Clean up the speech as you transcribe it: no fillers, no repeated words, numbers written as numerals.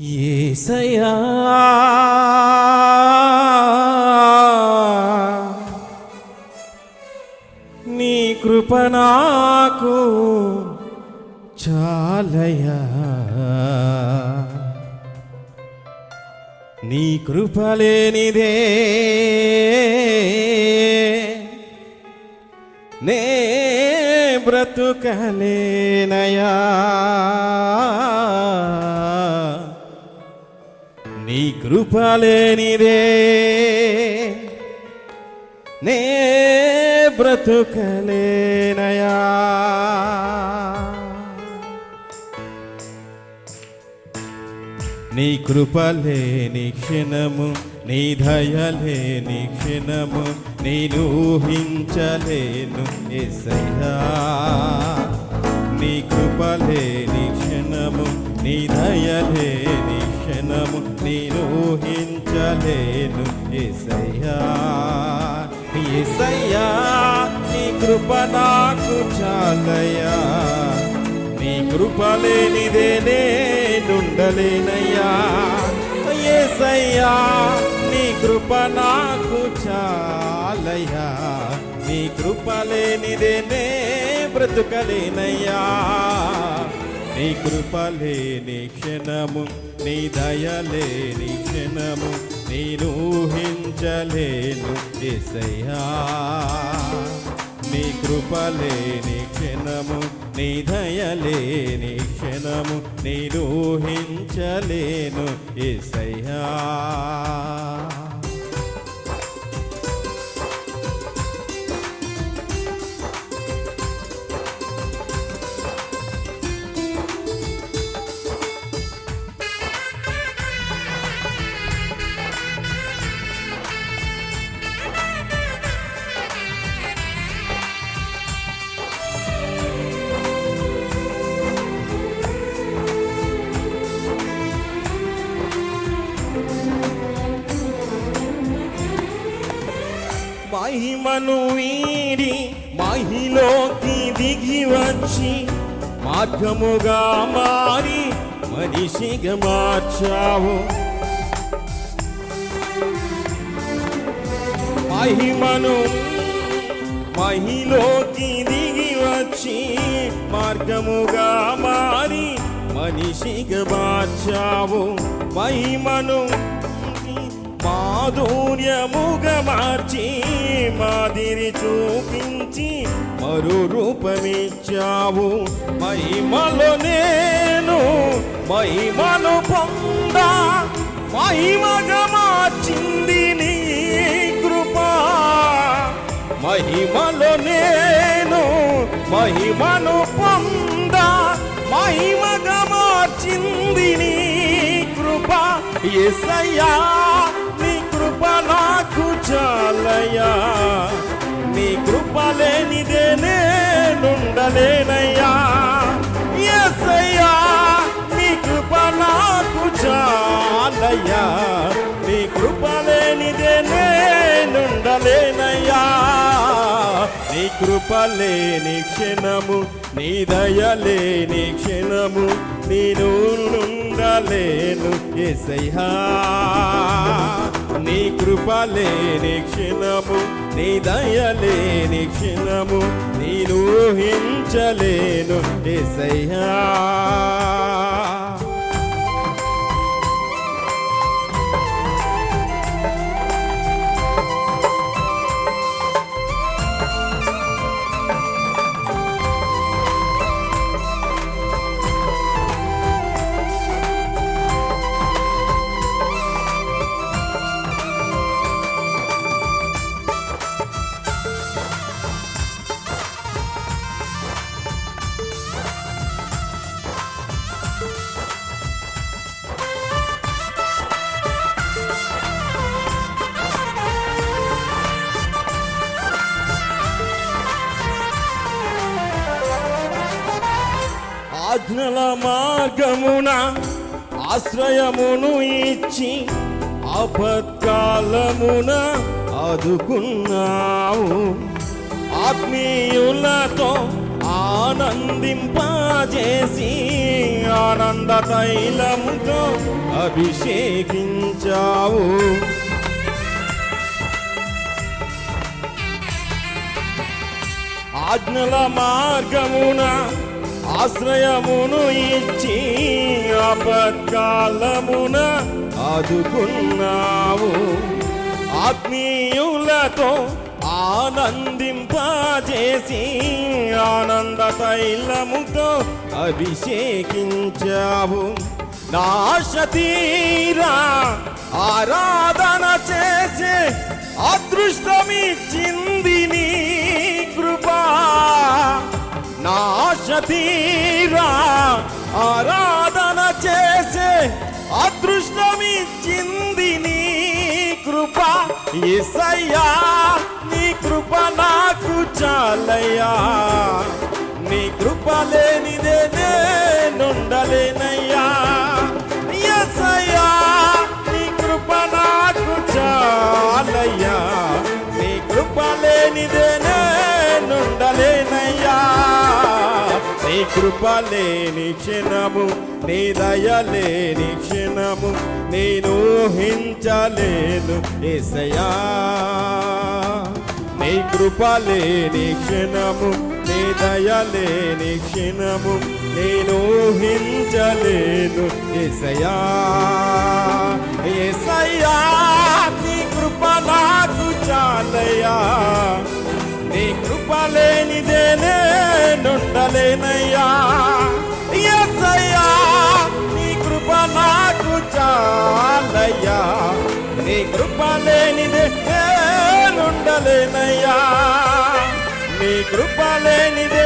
యేసయ్యా నీ కృప నాకు చాలయ్యా, నీ కృప లేనిదే నే బ్రతుకలేనయా, నీ కృప లేనిదే నే బ్రతుకలేనయా. నీ కృప లేని క్షణము, నీ దయ లేని క్షణము నేను ఊహించలేను యేసయ్యా. నీ కృప లేని క్షణము, నీ దయ లేని క్షణము నేను ఊహించలేను యేసయ్యా. యేసయ్యా నీ కృప నాకు చాలయ్యా, నీ కృప లేనిదే నేనుండలేనయ్యా. యేసయ్యా నీ కృప నాకు చాలయ్యా, నీ కృప లేనిదే నే బ్రతుకలేనయ్యా. నీ కృప లేని క్షణము, నీ దయ లేని క్షణము నేను ఊహించలేను యేసయ్యా. నీ కృప లేని క్షణము, నీ దయ లేని క్షణము నేను ఊహించలేను యేసయ్యా. మహిమను వీడి మహిలోకి దిగి వచ్చి మార్గముగా మారి మనిషిగా మార్చావు. మహిమను మహిలోకి దిగి వచ్చి మార్గముగా మారి మనిషిగా మార్చావు. మహిమను మాధుర్యముగా మార్చి మాదిరి చూపించి మరో రూపమిచ్చావు. మహిమలో నేను మహిమను పొందా, మహిమగా మార్చింది నీ కృప. మహిమలో నేను మహిమను పొందా, మహిమగా మార్చింది నీ కృప. యేసయ్యా నీ కృప నాకు చాలయ్యా, నీ కృప లేనిదే నేనుండలేనయ్యా. యేసయ్యా నీ కృప నాకు చాలయ్యా, నీ కృప లేనిదే నేనుండలేనయ్యా. నీ కృప లేని క్షణము, నీ దయ లేని క్షణము నేను ఉండలేను యేసయ్యా. నీ కృప లేని క్షణము, నీ దయ లేని క్షణము నేను ఊహించలేను యేసయ్యా. ఆజ్ఞల మార్గమున ఆశ్రయమును ఇచ్చి ఆపత్కాలమున ఆదుకున్నావు. ఆత్మీయులతో ఆనందింపజేసి ఆనంద తైలముతో అభిషేకించావు. ఆజ్ఞల మార్గమున ఆశ్రయమును ఇచ్చి ఆపత్కాలమున ఆదుకున్నావు. ఆత్మీయులతో ఆనందింపజేసి ఆనంద తైలముతో అభిషేకించావు. నా ఆశ తీరా ఆరాధన చేసే అదృష్టమిచ్చింది నీ కృపా. నా ఆశ తీరా ఆరాధన చేసే అదృష్టమిచ్చింది నీ కృప. యేసయ్యా నీ కృప నాకు చాలయ్యా, నీ కృప లేనిదే నేనుండలేనయ్యా. యేసయ్యా నీ కృప నాకు చాలయ్యా, నీ కృప లేనిదే నేనుండలేనయ్యా. నీ కృప లేని క్షణము, నీ దయ లేని క్షణము నేను ఊహించలేను యేసయ్యా. నీ కృప లేని క్షణము, నీ దయ లేని క్షణము నేను ఊహించలేను యేసయ్యా. యేసయ్యా నీ కృప నాకు చాలయ్యా, నీ కృప లేనిదే నేనుండలేనయ్యా. యేసయ్యా నీ కృప నాకు చాలయ్యా, నీ కృప లేనిదే నేనుండలేనయ్యా. నీ కృప లేనిదే